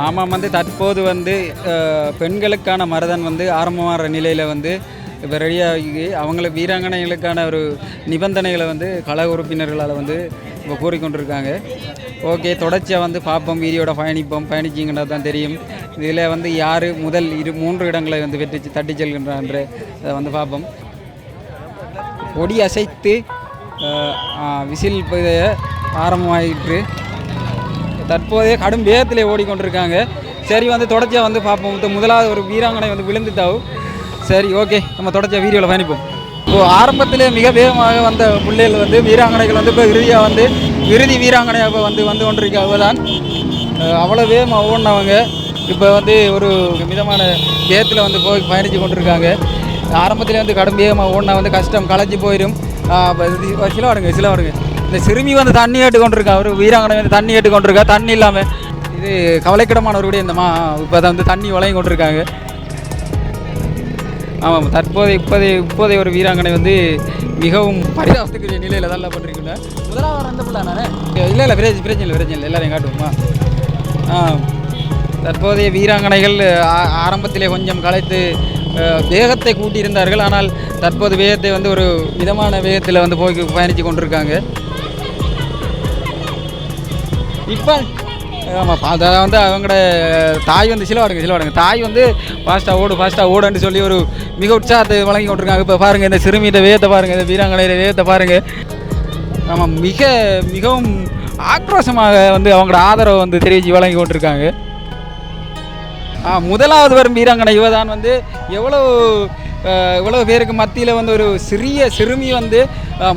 ஆமாம், வந்து தற்போது வந்து பெண்களுக்கான மரதன் வந்து ஆரம்பமாகிற நிலையில் வந்து இப்போ ரெடியாகி அவங்கள வீராங்கனைகளுக்கான ஒரு நிபந்தனைகளை வந்து கழக உறுப்பினர்களால் வந்து இப்போ கூறிக்கொண்டிருக்காங்க. ஓகே, தொடர்ச்சியாக வந்து பார்ப்போம், வீடியோட பயணிச்சிங்கன்னா தான் தெரியும். இதில் வந்து யார் முதல் 3 இடங்களை வந்து தட்டி செல்கின்றான்ற அதை வந்து பார்ப்போம். கொடி அசைத்து விசில் ஆரம்பமாகிட்டு தற்போதைய கடும் வேகத்திலே ஓடிக்கொண்டிருக்காங்க. சரி, வந்து தொடர்ச்சியாக வந்து பார்ப்போம். முதலாவது ஒரு வீராங்கனை வந்து விழுந்துட்டாவும். சரி, ஓகே, நம்ம தொடர்ச்சியாக வீடியோவில் பயணிப்போம். இப்போது ஆரம்பத்திலே மிக வேகமாக வந்த பிள்ளைகள் வந்து வீராங்கனைகள் வந்து இப்போ இறுதியாக வந்து இறுதி வீராங்கனையாக வந்து கொண்டிருக்காங்க தான். அவ்வளோ வேகமாக ஓடினவங்க இப்போ வந்து ஒரு மிதமான வேகத்தில் வந்து போய் பயணித்து கொண்டிருக்காங்க. ஆரம்பத்திலே வந்து கடும் வேகமாக ஓடினா வந்து கஷ்டம் களைச்சி போயிடும். சில வாடுங்க இந்த சிறுமி வந்து தண்ணி ஏட்டு கொண்டிருக்கா, ஒரு வீராங்கனை வந்து தண்ணி ஏட்டு கொண்டிருக்கா. தண்ணி இல்லாமல் இது கவலைக்கிடமான ஒரு விட இந்தமா இப்போ அதை வந்து தண்ணி வழங்கி கொண்டிருக்காங்க. ஆமாம், இப்போதைய ஒரு வீராங்கனை வந்து மிகவும் பரிதாபத்துக்குரிய நிலையில் தான் பண்ணிருக்கேன். முதலாவது அந்த பிள்ளை நானே இல்லை பிரச்சனை இல்லை எல்லாரையும் காட்டுவோமா. தற்போதைய வீராங்கனைகள் ஆரம்பத்திலே கொஞ்சம் களைத்து வேகத்தை கூட்டியிருந்தார்கள். ஆனால் தற்போது வேகத்தை வந்து ஒரு மிதமான வேகத்தில் வந்து போய் பயணித்து கொண்டிருக்காங்க. இப்போ ஆமாம், அதை வந்து அவங்களோட தாய் வந்து சிலவாடுங்க தாய் வந்து ஃபாஸ்ட்டாக ஓடுன்னு சொல்லி ஒரு மிக உற்சாகத்தை வழங்கி கொண்டிருக்காங்க. இப்போ பாருங்கள், இந்த சிறுமியிட்ட வேகத்தை பாருங்கள், இந்த வீராங்கனையில வேகத்தை பாருங்கள். ஆமாம், மிகவும் ஆக்ரோஷமாக வந்து அவங்களோட ஆதரவை வந்து தெரிவித்து வழங்கி கொண்டிருக்காங்க. முதலாவது வரும் வீராங்கனை இவதான் வந்து எவ்வளோ பேருக்கு மத்தியில் வந்து ஒரு சிறுமி வந்து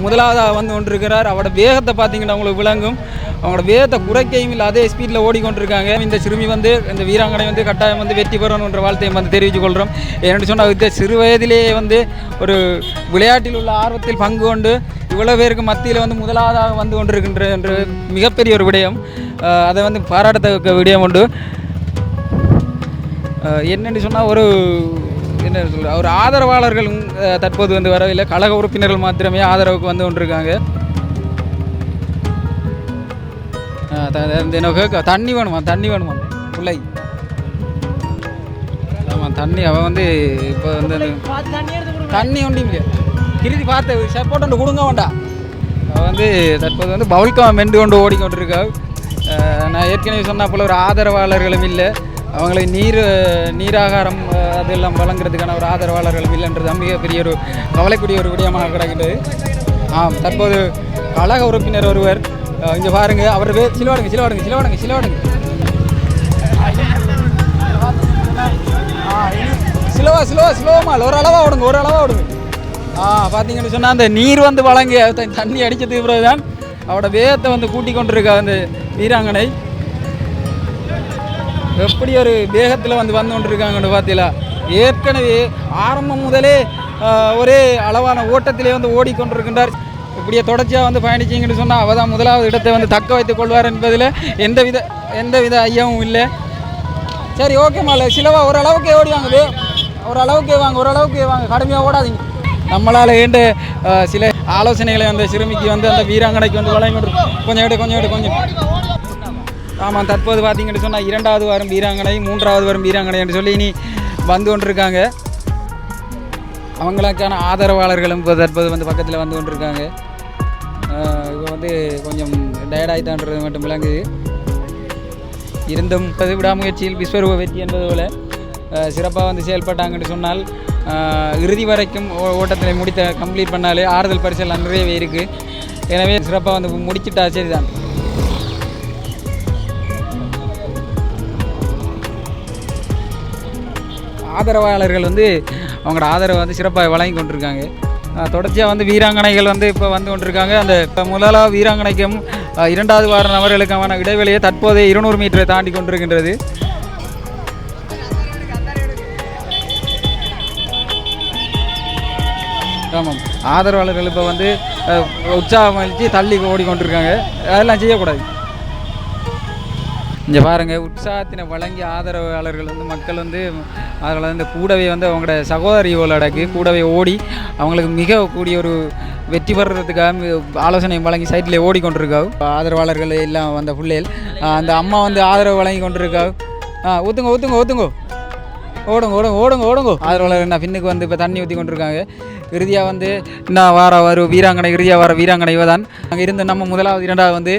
முதலாவதாக வந்து கொண்டிருக்கிறார். அவரோட வேகத்தை பார்த்தீங்கன்னா அவங்களுக்கு விளங்கும். அவங்களோட வேகத்தை குறைக்கையும் இல்லை, அதே ஸ்பீடில் ஓடிக்கொண்டிருக்காங்க. இந்த சிறுமி வந்து இந்த வீராங்கனை வந்து கட்டாயம் வந்து வெற்றி பெறணுன்ற வாழ்த்தையை வந்து தெரிவித்துக் கொள்கிறோம். ஏன்னு சொன்னால் இந்த சிறு வயதிலேயே வந்து ஒரு விளையாட்டில் உள்ள ஆர்வத்தில் பங்கு கொண்டு இவ்வளோ பேருக்கு மத்தியில் வந்து முதலாவதாக வந்து கொண்டிருக்கின்ற என்ற மிகப்பெரிய ஒரு விடயம். அதை வந்து பாராட்டத்தக்க விடயம் உண்டு. என்னென்னு சொன்னால் ஒரு ஆதரவாளர்கள் தற்போது வந்து வரவில்லை, கழக உறுப்பினர்கள் மாத்திரமே ஆதரவுக்கு வந்து கொண்டிருக்காங்க. தண்ணி வேணுமா பிள்ளை. ஆமாம், தண்ணி அவன் வந்து இப்போ வந்து தண்ணி ஒன்றிங்க கிருதி பார்த்து சப்போர்ட் ஒன்று கொடுங்க வேண்டாம். அவன் வந்து தற்போது வந்து பவுல்காம் மெண்டு கொண்டு ஓடிக்கொண்டிருக்கா. நான் ஏற்கனவே சொன்ன போல் ஒரு ஆதரவாளர்களும் இல்லை, அவங்களுக்கு நீராகாரம் அதெல்லாம் வழங்குறதுக்கான ஒரு ஆதரவாளர்களும் இல்லைன்றது மிகப்பெரிய ஒரு கவலைக்குரிய ஒரு விடயமாக கிடக்கின்றது. தற்போது கழக உறுப்பினர் ஒருவர் இங்கே பாருங்கள், அவர் சிலவாடுங்க ஸ்லோமா ஒரு அளவாக விடுங்க. பார்த்தீங்கன்னு சொன்னால் அந்த நீர் வந்து வழங்கி தண்ணி அடித்ததுக்கு பிறகு தான் அவரோட வேகத்தை வந்து கூட்டி கொண்டிருக்கா அந்த வீராங்கனை. எப்படி ஒரு வேகத்தில் வந்து கொண்டிருக்காங்கன்னு பார்த்தீங்களா. ஏற்கனவே ஆரம்பம் முதலே ஒரே அளவான ஓட்டத்திலே வந்து ஓடிக்கொண்டிருக்கின்றார். இப்படியே தொடர்ச்சியாக வந்து பயணிச்சிங்கன்னு சொன்னால் அவள் தான் முதலாவது இடத்தை வந்து தக்க வைத்துக் கொள்வார் என்பதில் எந்தவித ஐயமும் இல்லை. சரி, ஓகேம்மா, சிலவா ஓரளவுக்கே ஓடிவாங்க, ஓரளவுக்கே வாங்க, கடுமையாக ஓடாதீங்க. நம்மளால் ஏண்ட சில ஆலோசனைகளை அந்த சிறுமிக்கு வந்து அந்த வீராங்கனைக்கு வந்து வழங்கி கொஞ்சம். ஆமாம், தற்போது பார்த்தீங்கன்னு சொன்னால் 2வது வரும் வீராங்கனை 3வது வரும் வீராங்கனை என்று சொல்லி இனி வந்து கொண்டிருக்காங்க. அவங்களுக்கான ஆதரவாளர்களும் இப்போ தற்போது வந்து பக்கத்தில் வந்து கொண்டிருக்காங்க. இப்போ வந்து கொஞ்சம் டயர்டாகித்தான்றது மட்டும் விளங்குது. இருந்தும் விடாமுயற்சியில் விஸ்வரூப வெற்றி என்பது போல் சிறப்பாக வந்து செயல்பட்டாங்கன்னு சொன்னால் இறுதி வரைக்கும் ஓட்டத்தில் கம்ப்ளீட் பண்ணாலே ஆறுதல் பரிசெல்லாம் நிறையவே இருக்குது. எனவே சிறப்பாக வந்து முடிச்சிட்டா சரிதான். ஆதரவாளர்கள் வந்து அவங்களோட ஆதரவை வந்து சிறப்பாக வழங்கி கொண்டிருக்காங்க. தொடர்ச்சியாக வந்து வீராங்கனைகள் வந்து இப்போ வந்து கொண்டிருக்காங்க. அந்த முதலாவது வீராங்கனைக்கும் 2வது வார நபர்களுக்கான இடைவெளியை தற்போதைய 200 மீட்டரை தாண்டி கொண்டிருக்கின்றது. ஆமாம், ஆதரவாளர்கள் இப்போ வந்து உற்சாகம் அளித்து தள்ளி ஓடிக்கொண்டிருக்காங்க. அதெல்லாம் செய்யக்கூடாது. இங்கே பாருங்கள், உற்சாகத்தினை வழங்கி ஆதரவாளர்கள் வந்து மக்கள் வந்து அதில் வந்து கூடவே வந்து அவங்களோட சகோதரிகளோட கூடவே ஓடி அவங்களுக்கு மிக கூடிய ஒரு வெற்றி பெறுறதுக்காக ஆலோசனை வழங்கி சைட்டில் ஓடிக்கொண்டிருக்காவு. ஆதரவாளர்கள் எல்லாம் வந்த பிள்ளைகள் அந்த அம்மா வந்து ஆதரவு வழங்கி கொண்டிருக்காவு. ஊற்றுங்க ஊற்றுங்க ஊற்றுங்க ஓடுங்க ஓடுங்க ஓடுங்க ஓடுங்க அதில் என்ன பின்னுக்கு வந்து இப்போ தண்ணி ஊற்றி கொண்டிருக்காங்க. இறுதியாக வந்து இன்னும் ஒரு வீராங்கனை இறுதியாக வர வீராங்கனை இவ தான். அங்கே இருந்து நம்ம முதலாவது இரண்டாவது வந்து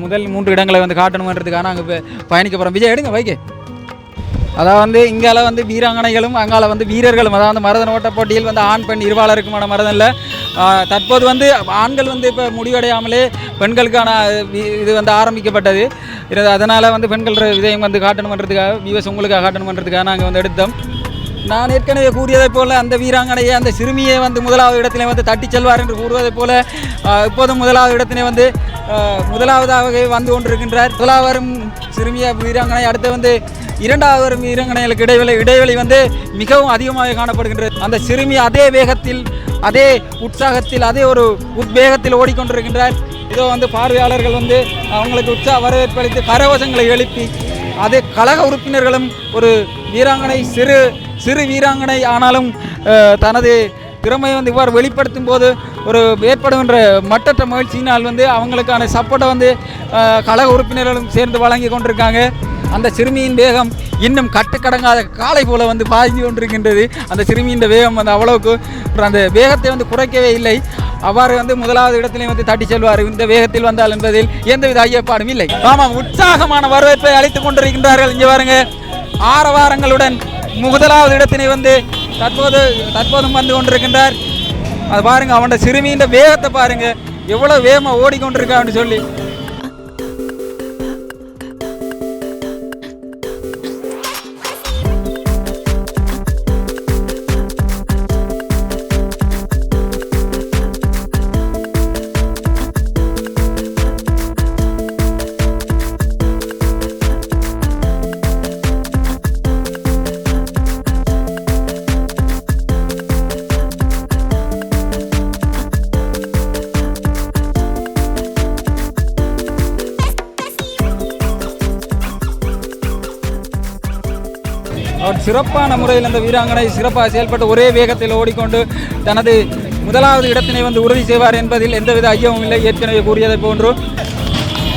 முதல் 3 இடங்களை வந்து காட்டணுன்றதுக்கான அங்கே பயணிக்க போகிறோம். விஜய் எடுங்க வைக்க. அதாவது வந்து இங்கால வந்து வீராங்கனைகளும் அங்கால வந்து வீரர்களும், அதாவது மரதன் ஓட்ட போட்டியில் வந்து ஆண் பெண் இருவாளருக்குமான மரதனில் தற்போது வந்து ஆண்கள் வந்து இப்போ முடிவடையாமலே பெண்களுக்கான இது வந்து ஆரம்பிக்கப்பட்டது. அதனால் வந்து பெண்கள் விதையும் வந்து காட்டணுன்றதுக்காக விவஸ் உங்களுக்காக காட்டணுன்றதுக்காக நாங்கள் வந்து எடுத்தோம். நான் ஏற்கனவே கூறியதைப் போல் அந்த வீராங்கனையை அந்த சிறுமியை வந்து முதலாவது இடத்திலே வந்து தட்டி செல்வார் என்று கூறுவதைப் போல் இப்போதும் முதலாவது இடத்திலே வந்து முதலாவதாக வந்து கொண்டிருக்கின்றார். முதலாவரும் சிறுமிய வீராங்கனை, அடுத்து வந்து இரண்டாவது வரும் வீராங்கனைகளுக்கு இடைவெளி வந்து மிகவும் அதிகமாக காணப்படுகின்றது. அந்த சிறுமி அதே வேகத்தில், அதே உற்சாகத்தில், அதே ஒரு உத்வேகத்தில் ஓடிக்கொண்டிருக்கின்றார். இதோ வந்து பார்வையாளர்கள் வந்து அவங்களுக்கு உற்சாக வரவேற்பளித்து கரகோஷங்களை எழுப்பி, அதே கழக உறுப்பினர்களும் ஒரு வீராங்கனை சிறு வீராங்கனை ஆனாலும் தனது திறமையை வந்து இவ்வாறு வெளிப்படுத்தும் போது ஒரு ஏற்படுகின்ற மட்டற்ற மகிழ்ச்சியினால் வந்து அவங்களுக்கான சப்போர்ட்டை வந்து கழக உறுப்பினர்களும் சேர்ந்து வழங்கி கொண்டிருக்காங்க. அந்த சிறுமியின் வேகம் இன்னும் கட்டுக்கடங்காத காலை போல வந்து பாய்ந்து கொண்டிருக்கின்றது. அந்த சிறுமியின் வேகம் வந்து அவ்வளவுக்கு அந்த வேகத்தை வந்து குறைக்கவே இல்லை. அவ்வாறு வந்து முதலாவது இடத்திலையும் வந்து தட்டி செல்வார் இந்த வேகத்தில் வந்தால் என்பதில் எந்தவித ஐயப்பாடும் இல்லை. ஆமாம், உற்சாகமான வரவேற்பை அளித்துக் கொண்டிருக்கின்றார்கள். இங்கே பாருங்க, ஆரவாரங்களுடன் முதலாவது இடத்தினை வந்து தற்போதும் வந்து கொண்டிருக்கின்றார். அது பாருங்க, அவனோட சிறுமியின் வேகத்தை பாருங்க, எவ்வளவு வேகமாக ஓடிக்கொண்டிருக்கான்னு சொல்லி. அவர் சிறப்பான முறையில் அந்த வீராங்கனை சிறப்பாக செயல்பட்டு ஒரே வேகத்தில் ஓடிக்கொண்டு தனது முதலாவது இடத்தினை வந்து உறுதி செய்வார் என்பதில் எந்தவித ஐயமும் இல்லை. ஏற்கனவே கூறியதை போன்று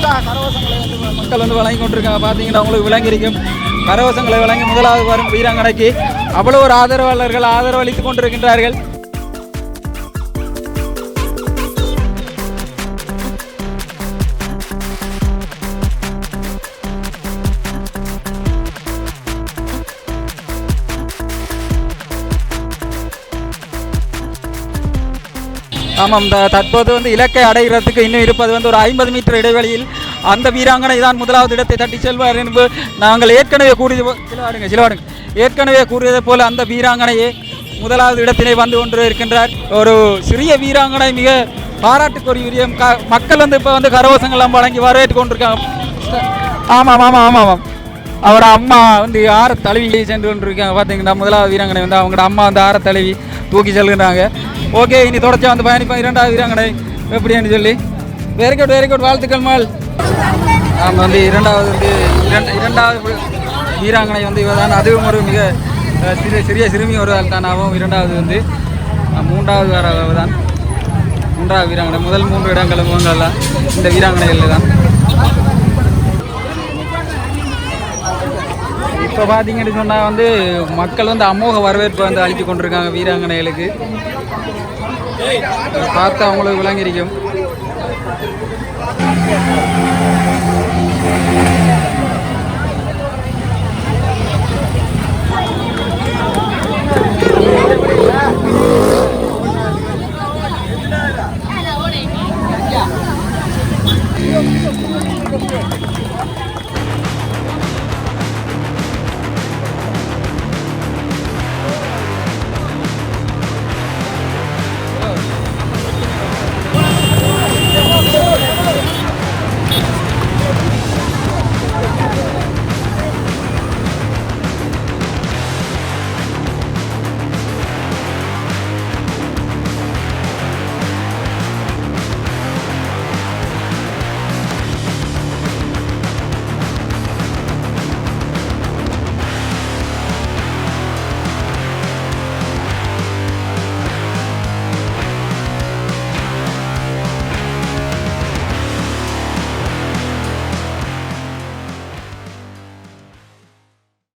கரவசங்களை வந்து மக்கள் வந்து வழங்கி கொண்டிருக்காங்க. பார்த்தீங்கன்னா அவங்களுக்கு விளங்கியிருக்கும். கரவசங்களை வழங்கி முதலாவது வரும் வீராங்கனைக்கு அவ்வளோ ஒரு ஆதரவாளர்கள் ஆதரவளித்துக் கொண்டிருக்கின்றார்கள். ஆமாம், தற்போது வந்து இலக்கை அடைகிறதுக்கு இன்னும் இருப்பது வந்து ஒரு 50 மீட்டர் இடைவெளியில் அந்த வீராங்கனை தான் முதலாவது இடத்தை தட்டி செல்வார் என்று நாங்கள் ஏற்கனவே கூறியதை போல அந்த வீராங்கனையே முதலாவது இடத்தினை வந்து கொண்டு இருக்கின்றார். ஒரு சிறிய வீராங்கனை, மிக பாராட்டுக்குரிய விடயம். மக்கள் வந்து இப்போ வந்து கரவசங்கள்லாம் வழங்கி வரவேற்று கொண்டிருக்காங்க. ஆமாம், அவரோட அம்மா வந்து ஆற தழுவி சென்று கொண்டிருக்காங்க. பார்த்தீங்கன்னா முதலாவது வீராங்கனை வந்து அவங்களோட அம்மா வந்து ஆற தழுவி தூக்கி செல்கின்றாங்க. ஓகே, இனி தொடர்ச்சியாக வந்து பயணிப்போம் இரண்டாவது வீராங்கனை எப்படின்னு சொல்லி. வெரி குட் வாழ்த்துக்கள் மால். நாம் வந்து இரண்டாவது வீராங்கனை வந்து இவ தான். அதுவும் ஒரு மிக சிறிய சிறுமி ஒரு தான். ஆகும் இரண்டாவது வந்து மூன்றாவது வேறு தான். மூன்றாவது வீராங்கனை. முதல் 3 இடங்களும் இவங்கெல்லாம் இந்த வீராங்கனைகள் தான். இப்போ பார்த்தீங்கன்னு சொன்னால் வந்து மக்கள் வந்து அமோக வரவேற்பை வந்து அளித்து கொண்டிருக்காங்க வீராங்கனைகளுக்கு. பார்த்து அவங்களுக்கு விளங்கியிருக்கும்.